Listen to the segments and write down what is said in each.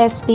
SP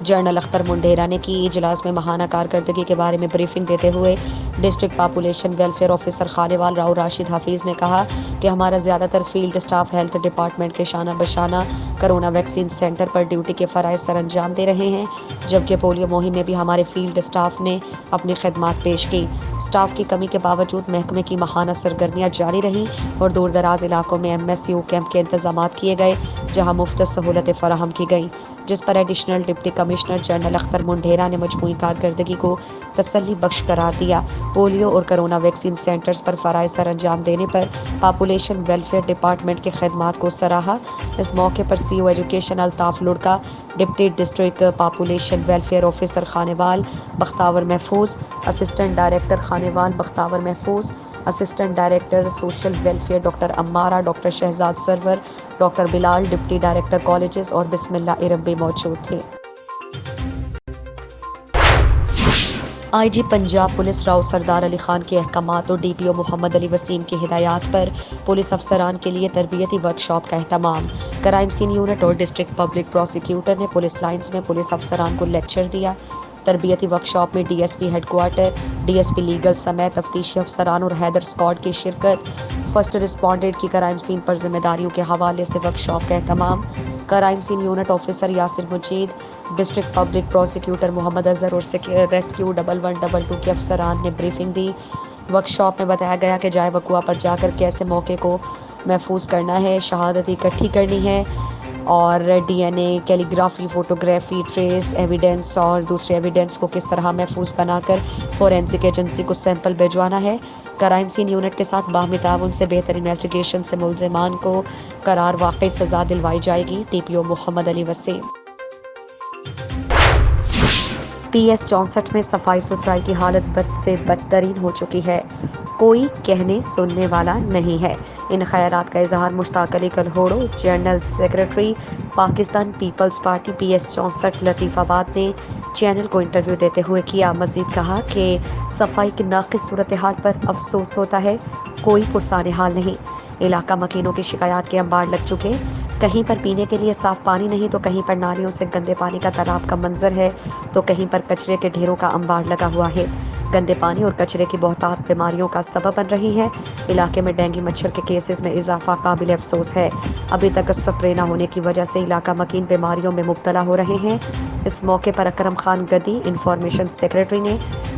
general Akhtar Mundera نے کی۔ اجلاس میں ماہانہ کارکردگی کے بارے میں بریفنگ دیتے ہوئے district population welfare officer Khanewal Rao Rashid Hafeez نے کہا کہ ہمارا زیادہ تر فیلڈ اسٹاف ہیلتھ ڈپارٹمنٹ کے شانہ بشانہ کرونا ویکسین سینٹر پر ڈیوٹی کے فرائض سر انجام دے رہے ہیں، جبکہ پولیو مہم میں بھی ہمارے فیلڈ اسٹاف نے اپنی خدمات پیش کی۔ اسٹاف کی کمی کے باوجود محکمے کی ماہانہ سرگرمیاں جاری رہیں اور دور دراز علاقوں میں MSU کیمپ کے انتظامات کیے گئے جہاں مفت سہولتیں فراہم کی گئیں، جس پر additional deputy commissioner general Akhtar Mundera نے مجموعی کارکردگی کو تسلی بخش قرار دیا۔ پولیو اور کرونا ویکسین سینٹرز پر فرائض سر انجام دینے پر پاپولیشن ویلفیئر ڈپارٹمنٹ کی خدمات کو سراہا۔ اس موقع پر CO education Altaf Larka, deputy district population welfare officer Khanewal Bakhtawar Mahfooz, assistant director Khanewal Bakhtawar Mahfooz, assistant director social welfare doctor Ammara, doctor Shahzad Sarwar, doctor Bilal, deputy director colleges اور بسم اللہ اربی موجود تھے۔ IG پنجاب پولیس راؤ سردار علی خان کے احکامات اور DPO محمد علی وسیم کی ہدایات پر پولیس افسران کے لیے تربیتی ورکشاپ کا اہتمام۔ کرائم سین یونٹ اور ڈسٹرکٹ پبلک پروسیکیوٹر نے پولیس لائنز میں پولیس افسران کو لیکچر دیا۔ تربیتی ورکشاپ میں DSP headquarter, DSP legal سمیت تفتیشی افسران اور حیدر اسکواڈ کی شرکت۔ فرسٹ رسپونڈنٹ کی کرائم سین پر ذمہ داریوں کے حوالے سے ورکشاپ کا اہتمام۔ Crime scene unit officer Yasir Majeed, district public prosecutor Muhammad Azhar اور ریسکیو 1112 کے افسران نے بریفنگ دی۔ ورکشاپ میں بتایا گیا کہ جائے وقوع پر جا کر کیسے موقع کو محفوظ کرنا ہے، شہادت اکٹھی کرنی ہے اور DNA، calligraphy, photography, trace evidence اور دوسرے ایویڈنس کو کس طرح محفوظ بنا کر فورینسک ایجنسی کو سیمپل بھجوانا ہے۔ کرائم سین یونٹ کے ساتھ باہمی تعاون سے بہتر انویسٹیگیشن سے ملزمان کو قرار واقعی سزا دلوائی جائے گی۔ DPO محمد علی وسیم۔ PS 64 میں صفائی ستھرائی کی حالت بد سے بدترین ہو چکی ہے، کوئی کہنے سننے والا نہیں ہے۔ ان خیالات کا اظہار Mushtaq Ali Kalhoro, general secretary Pakistan peoples party PS 64 Latifabad نے چینل کو انٹرویو دیتے ہوئے کیا۔ مزید کہا کہ صفائی کی ناقص صورتحال پر افسوس ہوتا ہے، کوئی پرسان حال نہیں۔ علاقہ مکینوں کی شکایات کے انبار لگ چکے، کہیں پر پینے کے لیے صاف پانی نہیں تو کہیں پر نالیوں سے گندے پانی کا تالاب کا منظر ہے تو کہیں پر کچرے کے ڈھیروں کا انبار لگا ہوا ہے۔ گندے پانی اور کچرے کی بہتات بیماریوں کا سبب بن رہی ہے۔ علاقے میں ڈینگی مچھر کے کیسز میں اضافہ قابل افسوس ہے۔ ابھی تک سپرے نہ ہونے کی وجہ سے علاقہ مکین بیماریوں میں مبتلا ہو رہے ہیں۔ اس موقع پر اکرم خان گدی، انفارمیشن سیکریٹری نے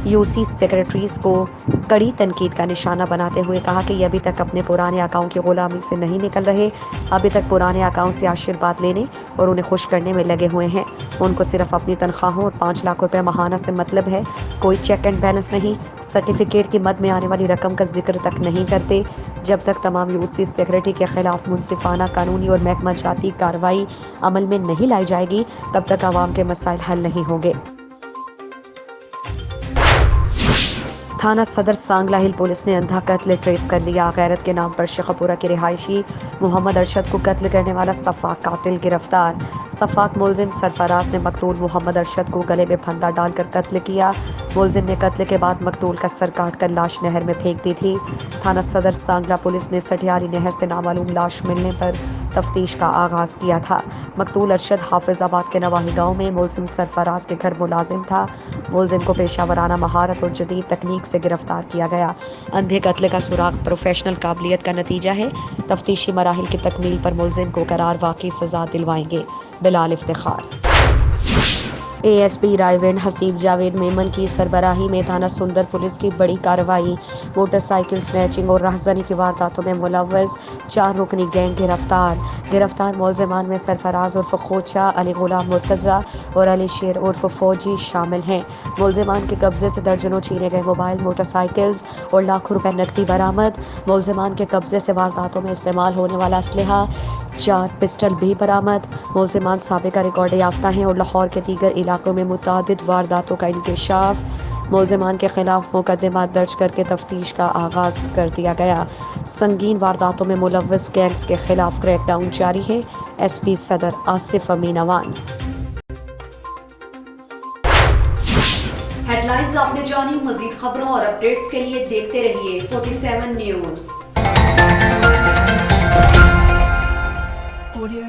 UC سیکریٹریز کو کڑی تنقید کا نشانہ بناتے ہوئے کہا کہ یہ ابھی تک اپنے پرانے آقاؤں کی غلامی سے نہیں نکل رہے، ابھی تک پرانے آقاؤں سے آشیرواد لینے اور انہیں خوش کرنے میں لگے ہوئے ہیں۔ ان کو صرف اپنی تنخواہوں اور 5 لاکھ روپے ماہانہ سے مطلب ہے، کوئی چیک اینڈ بیلنس نہیں، سرٹیفکیٹ کی مد میں آنے والی رقم کا ذکر تک نہیں کرتے۔ جب تک تمام UC سیکریٹری کے خلاف منصفانہ، قانونی اور محکمہ جاتی کارروائی عمل میں نہیں لائی جائے گی، تب تک عوام کے مسائل حل نہیں ہوں گے۔ تھانہ صدر سانگلہ ہل پولیس نے اندھا قتل ٹریس کر لیا۔ غیرت کے نام پر شیخوپورہ کے رہائشی محمد ارشد کو قتل کرنے والا سفاک قاتل گرفتار۔ سفاک ملزم سرفراز نے مقتول محمد ارشد کو گلے میں پھندا ڈال کر قتل کیا۔ ملزم نے قتل کے بعد مقتول کا سر کاٹ کر لاش نہر میں پھینک دی تھی۔ تھانہ صدر سانگلہ پولیس نے سٹھیاری نہر سے نامعلوم لاش ملنے پر تفتیش کا آغاز کیا تھا۔ مقتول ارشد حافظ آباد کے نواحی گاؤں میں ملزم سرفراز کے گھر ملازم تھا۔ ملزم کو پیشہ ورانہ مہارت اور جدید تکنیک سے گرفتار کیا گیا۔ اندھے قتل کا سراغ پروفیشنل قابلیت کا نتیجہ ہے۔ تفتیشی مراحل کی تکمیل پر ملزم کو قرار واقعی سزا دلوائیں گے۔ بلال افتخار۔ ASP رائے ونڈ حسیب جاوید میمن کی سربراہی میں تھانہ سندر پولیس کی بڑی کارروائی۔ موٹر سائیکل سنیچنگ اور راہزنی کی وارداتوں میں ملوث 4 رکنی گینگ گرفتار۔ گرفتار ملزمان میں سرفراز عرف خوچا، علی غلام مرتضیٰ اور علی شیر عرف فوجی شامل ہیں۔ ملزمان کے قبضے سے درجنوں چھینے گئے موبائل، موٹر سائیکلز اور لاکھوں روپے نقدی برآمد۔ ملزمان کے قبضے سے وارداتوں میں استعمال ہونے والا اسلحہ 4 پسٹل بھی برآمد۔ ملزمان سابقہ ریکارڈ یافتہ ہیں اور لاہور کے دیگر علاقوں میں متعدد وارداتوں کا انکشاف۔ ملزمان کے خلاف مقدمات درج کر کے تفتیش کا آغاز کر دیا گیا۔ سنگین وارداتوں میں ملوث گینگز کے خلاف کریک ڈاؤن جاری ہے۔ SP صدر آصف امین اوان۔ ہیڈ لائنز آپ نے جانی، مزید خبروں اور اپڈیٹس کے لیے دیکھتے رہیے 47 نیوز۔